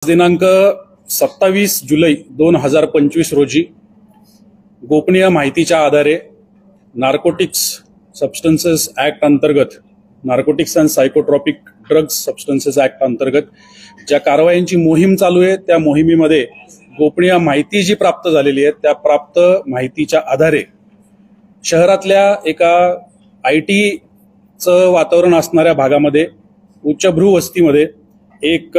दिनांक 27 जुलै 2025 रोजी गोपनीय माहितीच्या आधारे नार्कोटिक्स सबस्टन्सेस ऍक्ट अंतर्गत narcotics and psychotropic drugs substances act अंतर्गत ज्या कारवायांची मोहीम चालू आहे त्या मोहिमेमध्ये गोपनीय माहिती जी प्राप्त झालेली आहे त्या प्राप्त माहितीच्या आधारे शहरातल्या एका आयटीचं वातावरण असणाऱ्या भागामध्ये उच्चभ्रू वस्तीमध्ये एक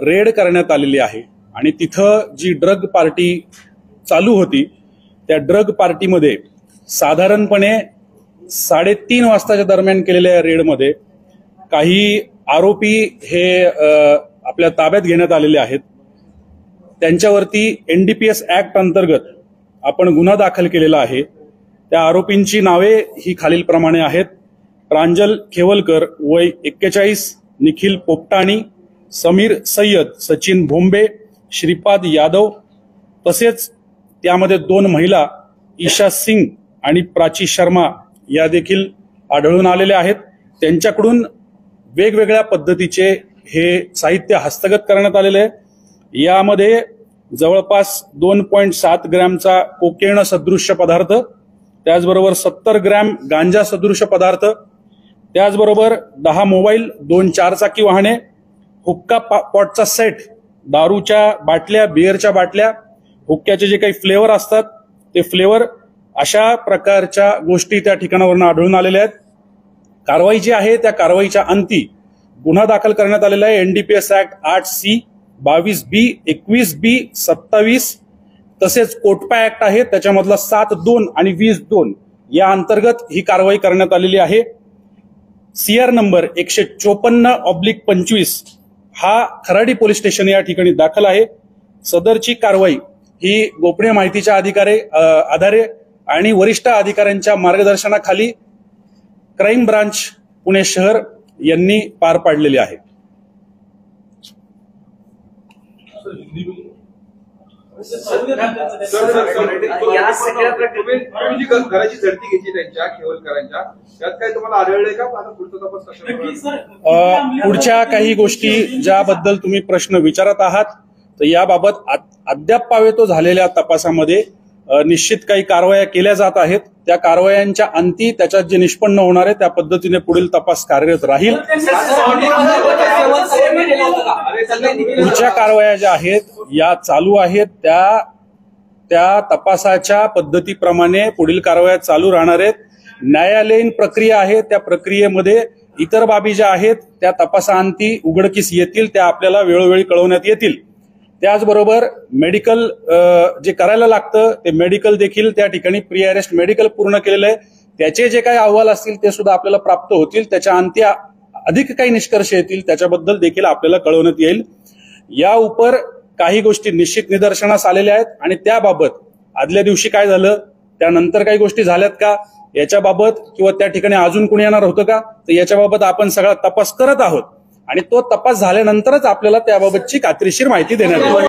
रेड करण्यात आलेली आहे आणि तिथं जी ड्रग पार्टी चालू होती त्या ड्रग पार्टीमध्ये साधारणपणे 3:30 वाजताच्या दरम्यान केलेल्या रेडमध्ये काही आरोपी हे आपल्या ताब्यात घेण्यात आलेले आहेत। त्यांच्यावरती NDPS ऍक्ट अंतर्गत आपण गुन्हा दाखल केलेला आहे। त्या आरोपींची नावे ही खालीलप्रमाणे आहेत। प्रांजल खेवलकर वय 41, निखिल पोपटाणी, समीर सय्यद, सचिन भोंबे, श्रीपाद यादव, तसेच त्यामध्ये 2 महिला ईशा सिंग आणि प्राची शर्मा या देखील आढळून आलेल्या आहेत। त्यांच्याकडून वेगवेगळ्या पद्धतीचे हे साहित्य हस्तगत करण्यात आलेले आहे। यामध्ये जवळपास 2.7 ग्रॅमचा कोकेन सदृश्य पदार्थ, त्याचबरोबर 70 ग्रॅम गांजा सदृश्य पदार्थ, त्याचबरोबर 10 मोबाईल, 2 चारचाकी वाहने, हुक्का पॉटचा सेट, दारूच्या बाटल्या, बिअरच्या बाटल्या, हुक्क्याचे जे काही फ्लेवर असतात ते फ्लेवर, अशा प्रकारच्या गोष्टी त्या ठिकाणावरून आढळून आलेल्या आहेत। कारवाई जी आहे त्या कारवाईच्या अंती गुन्हा दाखल करण्यात आलेला आहे। NDPS act 8C, 22B, 21B, 27, तसेच कोटपा ऍक्ट आहे त्याच्यामधला 7(2) आणि 20(2) या अंतर्गत ही कारवाई करण्यात आलेली आहे। CR नंबर 154/25 हा खराडी पोलीस स्टेशन या ठिकाणी दाखल आहे। सदरची कारवाई ही गोपनीय माहितीच्या आधारे आणि वरिष्ठ अधिकाऱ्यांच्या मार्गदर्शनाखाली क्राईम ब्रांच पुणे शहर यांनी पार पाडलेली आहे। घराची झडती घेतली त्यांच्या खेवलकरांच्या, त्यात काय तुम्हाला आढळलंय का? आता पुढचा तपास पुढच्या काही गोष्टी ज्याबद्दल तुम्ही प्रश्न विचारत आहात तर याबाबत अद्याप पावेतो झालेल्या तपासामध्ये निश्चित काही कारवाया केल्या जात आहेत। त्या कारवायांच्या अंती त्याच्यात जे निष्पन्न होणार आहे त्या पद्धतीने पुढील तपास कार्यरत राहील। पुढच्या कारवाया ज्या आहेत या चालू आहेत, त्या तपासाच्या पद्धतीप्रमाणे पुढील कारवाया चालू राहणार आहेत। न्यायालयीन प्रक्रिया आहे, त्या प्रक्रियेमध्ये इतर बाबी ज्या आहेत त्या तपासाअंती उघडकीस येतील, त्या आपल्याला वेळोवेळी कळवण्यात येतील। त्याचबरोबर मेडिकल जे करायला लागतं ते मेडिकल देखील त्या ठिकाणी प्री अरेस्ट मेडिकल पूर्ण केलेलं आहे, त्याचे जे काही अहवाल असतील ते सुद्धा आपल्याला प्राप्त होतील। त्याच्या अंती अधिक काही निष्कर्ष येतील त्याच्याबद्दल देखील आपल्याला कळवण्यात येईल। या उपर काही गोष्टी निश्चित निदर्शनास आलेल्या आहेत आणि त्याबाबत आदल्या दिवशी काय झालं, त्यानंतर काही गोष्टी झाल्यात का याच्याबाबत, किंवा त्या ठिकाणी अजून कोणी येणार होतं का, तर याच्याबाबत आपण सगळा तपास करत आहोत आणि तो तपास झाल्यानंतरच आपल्याला त्याबाबतची खात्रीशीर माहिती देण्यात येईल।